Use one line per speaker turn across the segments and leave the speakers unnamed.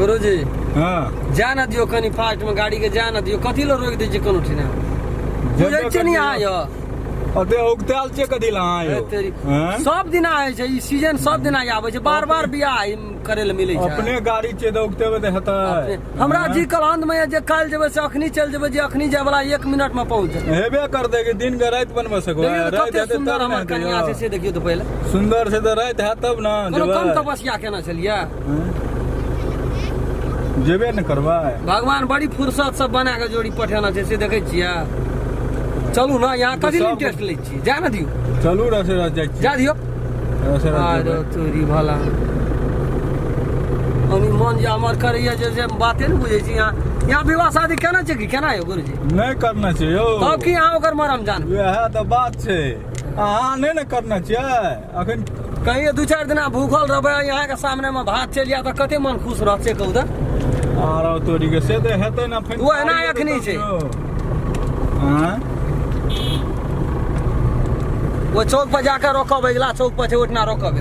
गुरुजी
हां
जा न दियो कनी फास्ट में गाड़ी के जा न दियो कथि लो रोक दै छी कोनो ठिना बुझै छै नहीं आयो
अते उगताल छे कथि ला आयो
सब दिन आए छै ई सीजन सब दिन आबै छै बार-बार बियाह करे ले मिलै छै
अपने गाड़ी छे तो उगते बे हेता
हमरा जी कलहंद में जे काल जेबे से अखनी चल जेबे जे अखनी जाय वाला 1 मिनट में पहुंच जाए
हेबे कर देगे दिन के रात बनबे सको रात हेते
सुंदर हमर कन्या से देखियो तो पहले
सुंदर से तो रात है तब ना
जेबे कम तपस्या केना चलिया
जेबे न करबा
भगवान बड़ी फुर्सत से बना के जोड़ी पठाना छै से देखै छियै चलू ना यहाँ कथि ले टेस्ट लै छी जा न दियो
चलू रसे रस जाय छी
जा दियो अरे तोरी भला अनि मन जे हमर करैया जे बाते न बुझै छी यहाँ विवाह शादी केना छै कि केना यौ गुरुजी
नहीं करना छै यौ
तब की अहाँ ओकर मरम जान
वएह त बात छै अहाँ नहीं न करना छै अखन
कहीं 2-4 दिन भूखल रहबै यहाँ के सामने में भात चल जा त कते मन खुश रह छै कहू त
आरो तोरी के से दे हेतै न फिर
वो एना एखनी छै
हां
वो चौक पर जाकर रोकब अगला चौक पर छै उठना रोकब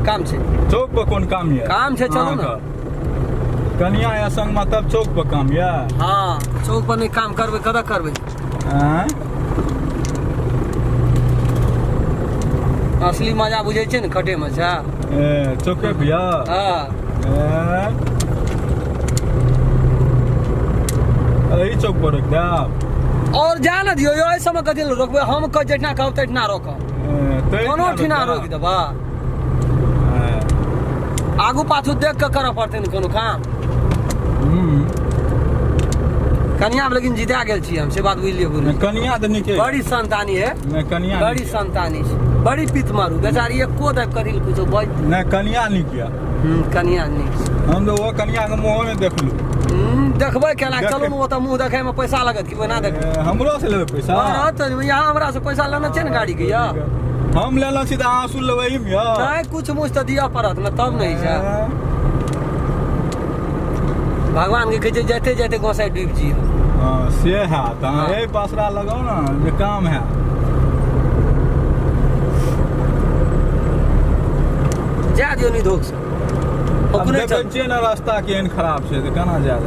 काम छै
चौक पर कोन काम ये
काम छै चलू ना
कनिया या संग में तब चौक पर काम ये
हां चौक पर नहीं काम करबै कदा करबै
हां
असली मजा बुझै छै न खटे में छै
ए चौके पे या
हां
यही चौक पर रख दे
और जा न दियो यो ऐसे में कथि रोकबै हम क जेठना कहब तेठना रोकब कोनो ठिना रोक देबा आगू पाछू देख के करऽ पड़तै न कोनो काम कन्या में लेकिन जिता गेल छी हम से बात बुझ लियो गुरु
कन्या त निके
बड़ी संतानी है
नहीं कन्या
बड़ी संतानी छै बड़ी पित मारू बेचारी एको दब कथि कुछो बज
नहीं कन्या नहीं किया
कन्या नहीं
हम तो वो कन्या के मुंह में देखलू
देखबै केना चलू न ओतऽ मुंह देखै में पैसा लागत कि बना देख
हमरो से लेबै पैसा
हां त यहाँ हमरा से पैसा लेना छै न गाड़ी के या
हम लेला छी त अहाँ सुन लेबै हम या
नहीं कुछ मुझ त दिया पड़त न तब नहीं छै भगवान के कहै छै जाते जाते गोसाई डूब जी
हां से है त ए पासरा लगाओ ना ये काम है जा दियो नि धोख से अपने देखै न रास्ता केहन खराब छै त केना जा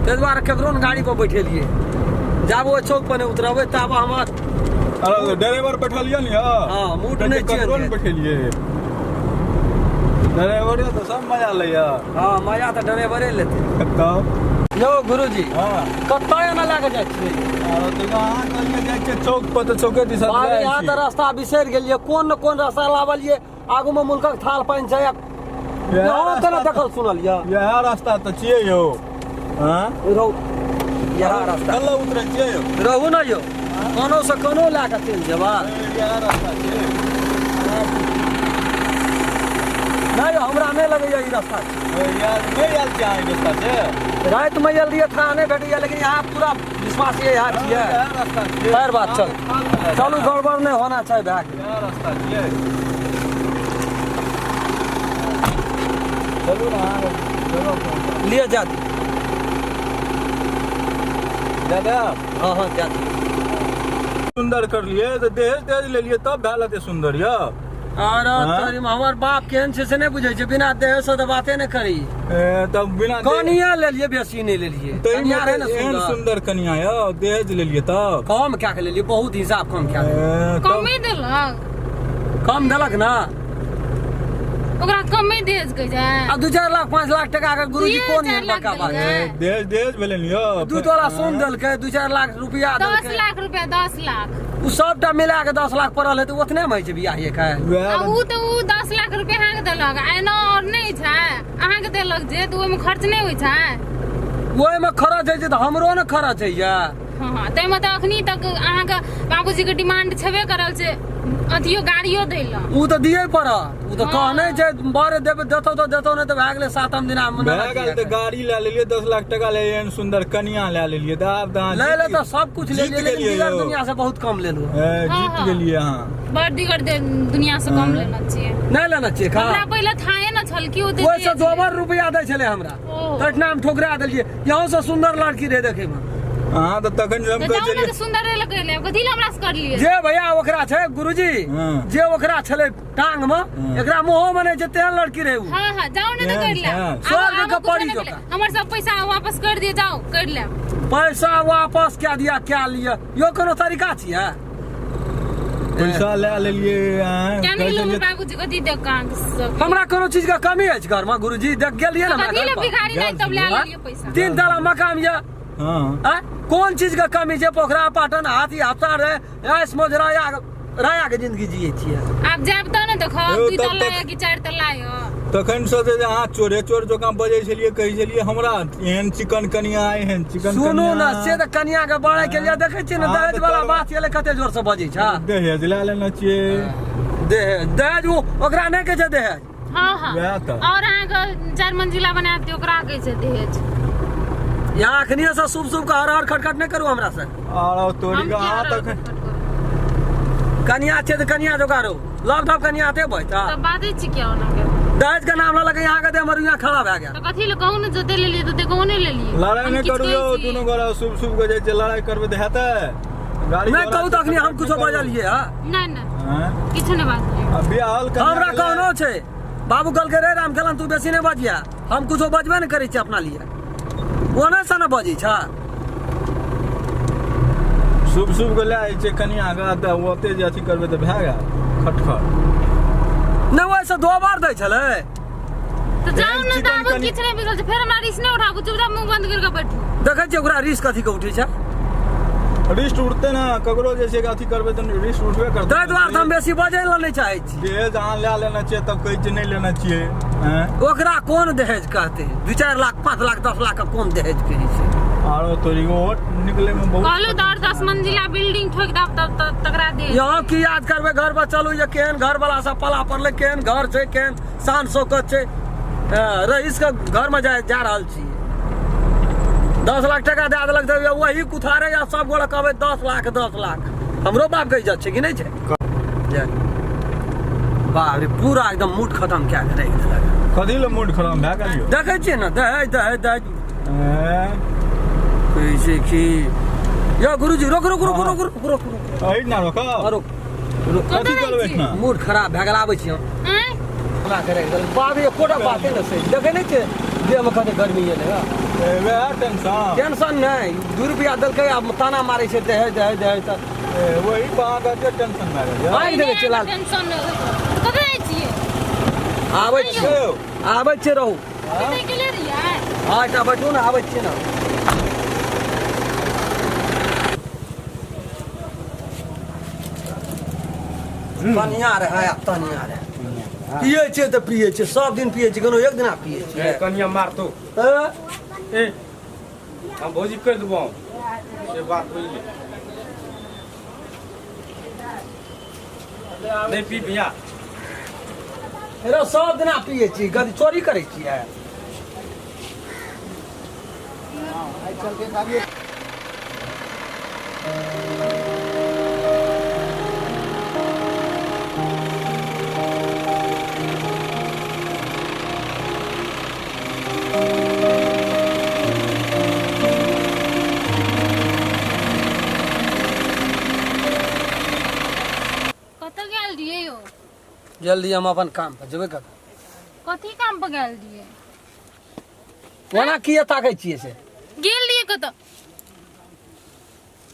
ते द्वारा केकरो न गाड़ी पर बैठेलिए जाबो चौक पर नहीं उतरबै तब हमर
अरे ड्राइवर बैठलिए न या
हां मूड नहीं
केकरो न बैठेलिए ड्राइवर तो सब मजा लैया
हां मजा त ड्राइवरे लेते
तब
यो गुरुजी
हां
कतय न लागे जाइ छी
अरे तो अहाँ कल जाइ छै चौक पर त चौके दिशा
बाबा यहाँ त रास्ता बिसरि गेलिए कोन न कोन रास्ता लावलिए आगू में मुल्कक थाल पानि छै यहाँ त न देखल सुनल
यह रास्ता त छियै यौ हां
रहू यह रास्ता
कल उतरै छियै यौ
रहू न यो कोनो से कोनो ला के चल जेबा
यह रास्ता छै
नहीं हमरा नहीं लगैया ई रास्ता
यार नहीं आयल छै ई रास्ता छै
रात में जल्दी था नहीं भेटिया लेकिन यहाँ पूरा विश्वास ये यहाँ छियै
रास्ता छै
खैर बात चल चलू गड़बड़ नहीं होना चाहिए भए गेल
यह रास्ता छै चलू ना
लिए जा दी
दादा
हाँ हाँ जा दी
सुंदर कर लिए तो दहेज दहेज ले लिए तब भए लेते सुंदर या
अरे तोरी हमर बाप केहन छै से नहीं बुझै छै बिना दहेज से तो बाते नहीं करी
तब बिना
कनिया ले लिए बेसी नहीं ले लिए कनिया रहे
एहन
ना
सुंदर कनिया या दहेज ले लिए तब
कम क्या के ले लिए बहुत हिसाब कम क्या
कमे देलक
कम देलक ना
ओकरा कमे दहेज कह जाय
अब 2-4 लाख 5 लाख टका के गुरुजी कोन है बड़का बात है
दहेज दहेज भेलै न यो
2 तोला सोन देलकै 2-4 लाख रुपया
10
देलकै
लाख रुपया 10 लाख
उ सबटा मिला के 10 लाख पड़ल है तो ओतने में छै बियाह एक है
आ उ तो उ 10 लाख रुपया अहाँ के देलक एना और नहीं छै अहाँ के देलक जे तो ओइ में खर्च नहीं होय छै
ओइ में खर्च है जे त हमरो न खर्च है या
हां तै में त अखनी तक अहाँ के बाबूजी के डिमांड छबे करल छै अथियो गाड़ियो दैला
उ त दिए पड़त उ त कहने छै बारे देबे देतो त देतो नै त भए गेलै 7म दिन में
भए गेल त गाड़ी ले लेलिए 10 लाख टका ले एहन सुंदर कनिया ले लेलिए त आब त
ले ले त सब कुछ ले लिए लेकिन दिगर दुनिया से बहुत कम लेलु
जीत गेलिए हां
बड़ दिगर दुनिया से कम लेना चाहिए
नहीं लेना चाहिए खा
हमरा पहले थाए न छल कि ओ
ओइ से 2 रुपया दै छले हमरा तटना में ठोकरा देलिए यहां से सुंदर लड़की रे देखे में
हां त तखन हम
तो
कह
जाऊ
चलिए
ना सुंदर रे लगे ले कथि हमरा से कर लिए
जे भैया ओकरा छै गुरुजी
हाँ।
जे ओकरा छले टांग में एकरा मुंह में नहीं जे तेहन लड़की रहे उ
हां हां जाऊ ना कर ले
हाँ।
स्वर्ग का परी जोका।
हमर सब पैसा वापस कर दिए जाओ कर ले
पैसा वापस क्या दिया क्या लिया यो कोनो तरीका छियै
पैसा ले लेलिए
क्या नहीं लो बाबूजी कथि देख कहां सब
हमरा कोनो चीज का कमी है घर में गुरुजी देख गेलिए ना
कथि ले
हमरा घर
भिखारी नहीं तब ले लिए पैसा
पर। 3 तला मकान ये
हां
कौन चीज का कमी छै पोखरा पाटन हाथी हफ्ता रे ऐस मौज राया के जिंदगी जिए छियै
आप जाब त न देखो
एगो
2
तब
तल्ला
तक-
या कि 4 तल्ला यो
तखन सोचे जे अहाँ चोर जोका बजे छलिए कहि छलिए हमरा एहन चिकन कनिया एहन चिकन
सुनू ना से त कन्या के बढ़े के लिए देखे छियै ना
हाँ,
दहेज
तऽ
वाला
तब-
बात एले कते जोर से बजै छै
दहेज ले लेना चाहिए
दहेज ओकरा नहीं कहे छै दहेज
हां हां
वएह त
और अहाँ के 4 मंजिला बना दे ओकरा कहै छै दहेज
यहाँ अखनिये से शुभ शुभ का हर खटखट नहीं करू हमरा से
और तोरी
हम
का
की
हां
हर
तखन
कन्या छै त कन्या जोगारो लव धप कन्या आते बैठा
तो बाते छी क्या होना के
दहेज का नाम लगे यहाँ के दे हमर यहाँ खड़ा भए गया
तो कथि ले कहू न जते ले लिए तो ते कहू नहीं ले लिए
लड़ाई
हम
नहीं
किछु
करू
कहै
यो
छी।
दुनू गोरा शुभ शुभ के जे लड़ाई करबे त हेतै गाड़ी
नहीं कहू तखनी हम कुछो बजलिए हां
नहीं नहीं
हां
किछु नहीं बात लिए
अब बियाहल
हमरा कहनो छै बाबू कल के रे राम कलन तू बेसी नहीं बजिया हम कुछो बजबे नहीं करै छी अपना लिए ओने से न बजी छ
शुभ शुभ के ले आइ छै कनिया का त ओते जे अथी करबे त भए गेल खटखट
नहीं वैसे 2 बार दै छले
तो जाओ न
चिकन
दाबो
कनी-
किछु नहीं बिगड़ छै फिर हमरा रिस नहीं उठाबू चुपचाप मुंह बंद करके बैठू
देखे छियै ओकरा रिस्क कथी के उठै छै
रिस्ट उठते ना ककरो जे छै अथी करबे त रिस्ट उठबे करतै
ताहि दुआरे हम बेसी बजै ला नहीं चाहै छी
दहेज अहाँ ले लेना चाहिए तब कहै छै नहीं लेना चाहिए हैं
ओकरा कोन दहेज कहते 2-4 लाख 5 लाख 10 लाख का कोन दहेज कहै छै
आरो तोरी वोट निकले में बहुत
कहलो तो 10 मंजिला बिल्डिंग ठोक दाब तब तकरा दे
यहाँ की याद करबे घर पर चलू ये केहन घर वाला सब पला पड़ले केहन घर छै केहन शान शौकत छै रईस के घर में जा रहल छी 10 लाख टका दे देलक त वही कुथारे या सब गोला कहबे 10 लाख हमरो बाप कहि जात छै कि नहीं छै जा। बाप रे पूरा एकदम मूड खत्म क्या के रख देलक
कथी ले मूड खराब भए गेल यो
देखे छियै ना दहेज
हैं?
कैसे की यो गुरुजी रोक
अहि ना रोका
रुक
कथी करबे ना
मूड खराब भए गेल आबै छी हम
हैं
हमरा करे बाप रे कोटा बाते न सही देखे नहीं छै देह में कते गर्मी है ना
वे टेंशन
टेंशन नहीं 2 रुपया देलकै अब ताना मारे छै दहेज त
वही कहाँ का टेंशन में गया
आइ देबे छै लाल
टेंशन नहीं कतै छियै
आबै छै रहू
कतै के ले रिया
हां टा बैठू ना आबै छियै ना तनिया रे पिए छै त पिए छै सब दिन पिए छै कोनो एक दिना पिए छै
कनिया मारतो ए हम भौजी कह देबो से बात बुझली नहीं पी भैया
रे सब दिना पिए छी गदी चोरी करै छियै
कतऽ गेल दिए यो
जल्दी हम अपन काम पर जेबे कर
कथी काम पर गेल दिए
ओना किए ताकै छियै से
गेल दिए कतऽ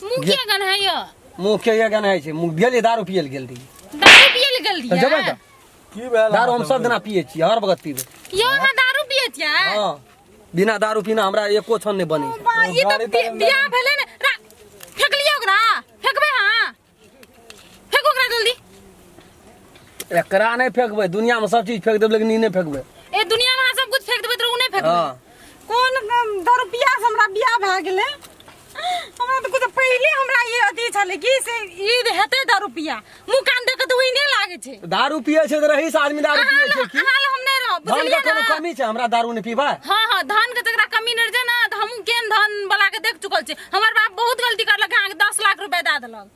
मुंह किया गन है यो
मुंह के ये गन है छै मुंह गेलिए दारू पिए ले गेल दी
दारू पिए ले गेल
त
दिए
जेबे त
की भेल
दारू हम सब दिना पिए छियै हर वक्त पीबे
यो हां दारू पिए छियै
हां बिना दारू पीना हमरा एको क्षण नहीं बनै छै
बा ये तो बियाह भेले ने फेक लियो ओकरा फेकबे हां फेक ओकरा जल्दी
एकरा नहीं फेकबै दुनिया में सब चीज फेक देबै लेकिन ई नहीं फेकबै
ए दुनिया में सब कुछ फेक देबे त उ नहीं फेकबे
हां
कोन 10 रुपया से हमरा बियाह भए गेलै हमरा तो कुछ पहले हमरा ये अथी छले कि से ई हेते 10 रुपया मुंह कान देख के तो ई नहीं लागे छै
दारू पिए छै त रहीस आदमी दारू पिए छै की
हाल हम नहीं रह
धन
बुझलिए
के कोनो
ना
कमी छै हमरा दारू नहीं पीबै
हां हां धान के तकरा कमी नहीं रहे ना त हम केन धान वाला के देख चुकल छै हमर बाप बहुत गलती करलक अहाँ के 10 लाख रुपया दे देलक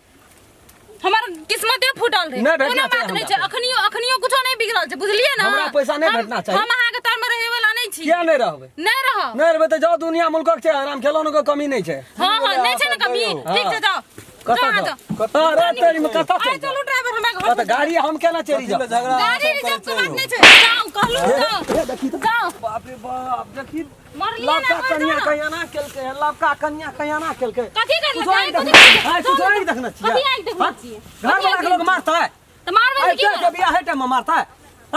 हमर किस्मते फूटल रहे
नहीं भेटना
कोनो बात
चाहिए
नहीं छै अखनियो कुछो नहीं बिगड़ल छै बुझलिए ना
हमरा पैसा नहीं भेटना चाहिए।
हम अहाँ के तर में रहे वाला नहीं छी छी
किया नहीं रहबे
नहीं रह
नहीं रहबे तो जाओ दुनिया मुल्क के आराम खेलो को कमी नहीं है
हां हां नहीं छै ना कमी ठीक छै जाओ
कता
जाओ
अरे तेरी में कता
आइ
चल
चलू ड्राइवर हमरा घर
तो गाड़ी हम केना चली जाओ
झगड़ा
गाड़ी रिजर्व के बात नहीं छै जाओ कहलू
ए देखी तो
जाओ
बाप रे बाप देखी
मर लिया
लड़का
ना
कन्या कहिया ना केलके लड़का कन्या कहिया ना केलके
कथी कर
तू
ले
तू जोई देखना चाहिए
कथी आइ देखना चाहिए
घर वाला के लोग मारता है
तो मारबे की
के बियाह है टाइम में मारता है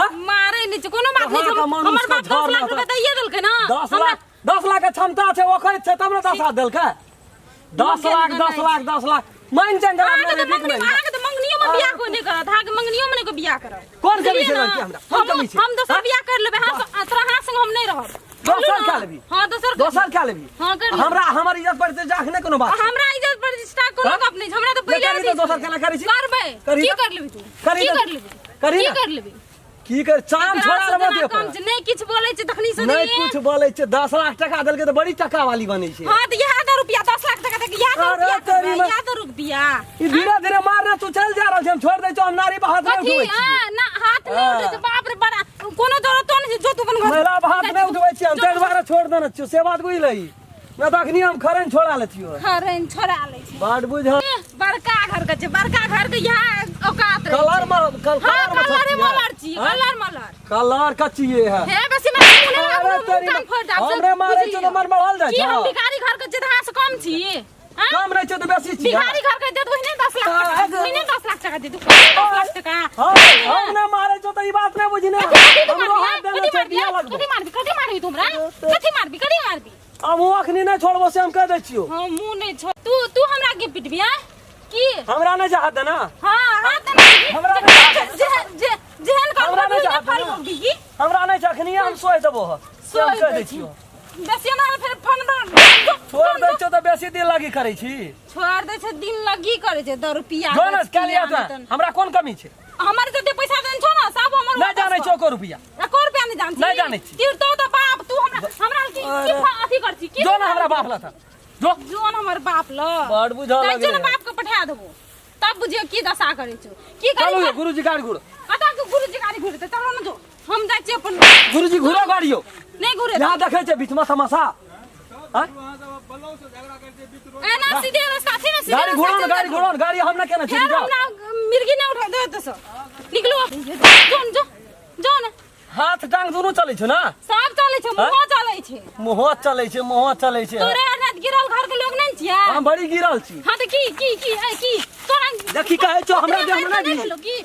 हां
मारे नहीं छै कोनो बात
कहाँ का
नहीं
मानुष
हमर
का
बाप 10
घर
लाख
रहता?
रुपया दैए देलकै ना
10 लाख के क्षमता छै ओकर छै तब ने 10 लाख देलकै 10 लाख मान चंद
आगे तो मंगनियो में बियाह कोई नहीं करत आगे मंगनियो में नहीं को बियाह करत
कौन कमी छै लड़की हमरा कौन कमी छै
हम दोसर बियाह कर लेबे हां तोरा हाथ संग हम नहीं रहब
दोसर खा लेबी
हां
दोसर खा लेबी
हां कर
हमरा हमर इज्जत पर से जाख नहीं कोनो बात
हमरा इज्जत प्रतिष्ठा कोनो गप नहीं हमरा तो पहले
करी तो दोसर केना करी छी
करबे
करी
की
ना?
कर लेबी तू
करी
की
ना?
कर लेबी
करी
की
ना?
कर लेबी
की कर चाम छोड़ा लेबो दे
काम छै नहीं किछ बोलै छै तखनी से
नहीं कुछ बोले छै 10 लाख टका देलके तो बड़ी टका वाली बनै छै
हां तो यह 10 रुपया 10 लाख टका तक यह
अरे तेरी में-
यह 10 रुपया
ई धीरे धीरे मारना तू चल जा रहल छै हम छोड़ दे छौ हम नारी बहात नहीं
कथी
उठबै छी
ना हाथ नहीं उठे छै बाप रे बड़ा कोनो जरूरत तो नहीं छै जो तू अपन घर
महिला बहात नहीं उठबै छी हम तेरे बारे छोड़ देना छियो से बात बुझ लही मैं तो अखनी हम खरन छोड़ा लेतियो
हरन छोड़ा ले छै
बात बुझ
बड़का घर के छै बड़का घर के यह औकात रहे
कलर में
हां
कलर
कलर
में
मलर छी कलर मलर
कलर कच्ची है
हे बेसी में
अरे तेरी हमरे मारे छ तो मन बढ़ल जाय
की हम
छ
भिखारी घर के छै त से कम छी हां
कम रहे छ तो बेसी छी
भिखारी घर के देत ओहिने 10 लाख ओहिने 10 लाख टका दे दू 10 लाख टका
हमने मारे छ तो ई बात नहीं बुझने हमरो हाथ देने छ दिया लगबो
कथी मारबी तुमरा कथी मारबी
अब वो अखनी नहीं छोड़बो से हम कह दे छियो
हां मुंह नहीं छोड़ तू हमरा के पिटबी हां की
हमरा नहीं चाहत देना
हां हाथ
हमरा नहीं
जेहन का
हमरा नहीं चाहत
फल
ना।
होगी
हमरा नहीं चखनी हम सोई देबो से हम कह दे छियो
बेसी ना फिर फोन
छोड़ दे छ तो बेसी दिन लगी करे छी
छोड़ दे छै दिन लगी करे छै 10 रुपया
जोनस के लिया तो हमरा कोन कमी छै
हमारे जते पैसा देन छौ ना सब हमर
नहीं जाने छ को रुपया
1 रुपया नहीं जान छी
नहीं जाने छी।
तीर तो बाप तू हमरा की अथी कर छी की
जो ना हमरा बाप ला था जो
जोन हमर बाप ल
बड़ बुझा
तै
लगे
जोन बाप के पठा देबो तब बुझियो की दशा करे छौ की
चलो
करी
गुरुजी गाड़ी घुरो
कता के गुरुजी गाड़ी घुरे त चलो न जो हम जाय छी अपन
गुरुजी घुरो गाड़ियो
नहीं घुरे
यहाँ देखे छै बीच में तमाशा हां
ए ना सीधे रास्ता थी ना सीधे
गाड़ी घुरो न गाड़ी हम ना केना छी
फिर
जाओ
हमरा मिर्गी नहीं उठा दे तो निकलो जोन जो ना
हाथ टांग दोनों चले छ ना
सब चले छै मुंह चले छै
मुंह चले छै
तोरे हाथ गिरल घर के लोग नहीं छिया
हम बड़ी गिरल छी
हां त की तोरा
देखी कहे छो हमरा देह में नहीं
भेलो की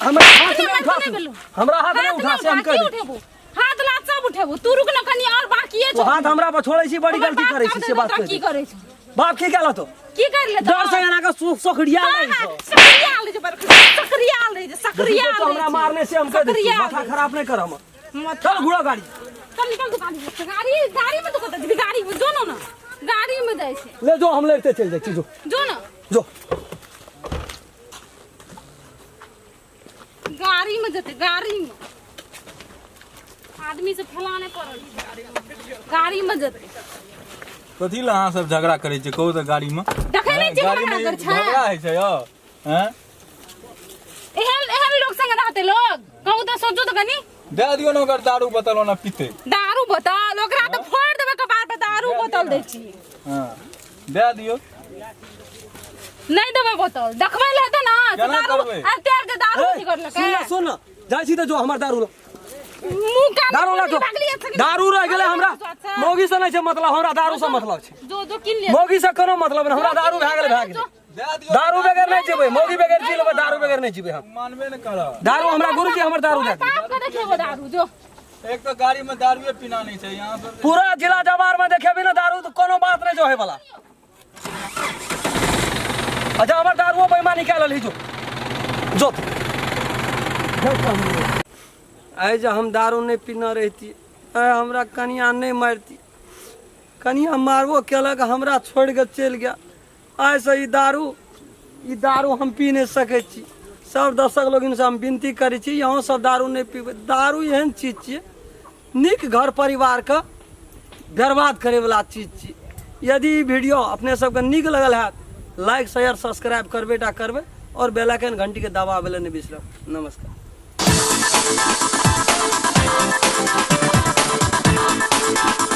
हमरा हाथ में उठा हमरा हाथ में उठा से हम कह
उठेबो हाथ लात सब उठेबो तू रुक न कनी और बाकी है
तो हाथ हमरा पर छोड़े छी बड़ी गलती करे छी से बात
की करे छै
बाप की कहला तो
की कर ले
डर से एना का सोखड़िया नहीं छो
सकरियाल रे पर सकरियाल रे सकरियाल
तो हमरा मारने से हम कह दे माथा खराब नहीं कर हम चल घुड़ा गाड़ी
चल निकल दुकान से गाड़ी में तो कहता गाड़ी में दोनों ना गाड़ी में जाय छै
ले जो हम लेते चल जाए
जो ना
जो
गाड़ी में जते गाड़ी में आदमी से फैलाने पड़ल गाड़ी में जते
कथी ला अहाँ सब झगड़ा करे छै कहू त गाड़ी में
देखे नहीं छै
गाड़ी
झगड़ा
में
कर छै
झगड़ा है छै यो हैं
एहन लोग संग रहते लोग कहू तो सोचो तो कनी
दे दियो न ओकर दारू बोतल ना पीते
दारू बोतल ओकरा तो फोड़ देबे कपार पे दारू बोतल दै छी
हां दे दियो
नहीं देबे बोतल देखबै ले हेतै ना
केना करबै?
तेर के दारू नहीं करलकै
सुन जाय छी तो जो हमर दारू लो
मुंह का
दारू ला दारू रह गेले हमरा मौगी से नहीं छै मतलब हमरा दारू से मतलब छै
जो किन ले
मौगी से कोनो मतलब नहीं हमरा दारू भए गेले
दे दियो
दारू बगैर नहीं जीबे मौगी बगैर जी लेबे दारू बगैर नहीं जीबे हम
मानबे न कर
दारू हमरा गुरुजी हमर दारू दे
बाप के देखेबो दारू जो
एक तो गाड़ी में दारूए पीना नहीं छै यहां पर
पूरा जिला जवार में देखेबी ना दारू तो कोनो बात नहीं जो है वाला अच्छा हमर दारू बेईमानी निकाल ली जो आइ जे हम दारू नहीं पीना रहती आइ हमरा कनिया नहीं मारती कनिया मारबो केलक हमरा छोड़ के चल गया आइ से ई दारू हम पी नहीं सके छी सब दर्शक लोग इनसे हम विनती करे छी यहाँ सब दारू नहीं पीबे दारू एहन चीज छियै नीक घर परिवार के बर्बाद करे वाला चीज छी यदि ई वीडियो अपने सबके नीक लगल है लाइक शेयर सब्सक्राइब करबे और बेल आइकन घंटी के दबावे नहीं बिसरब नमस्कार
है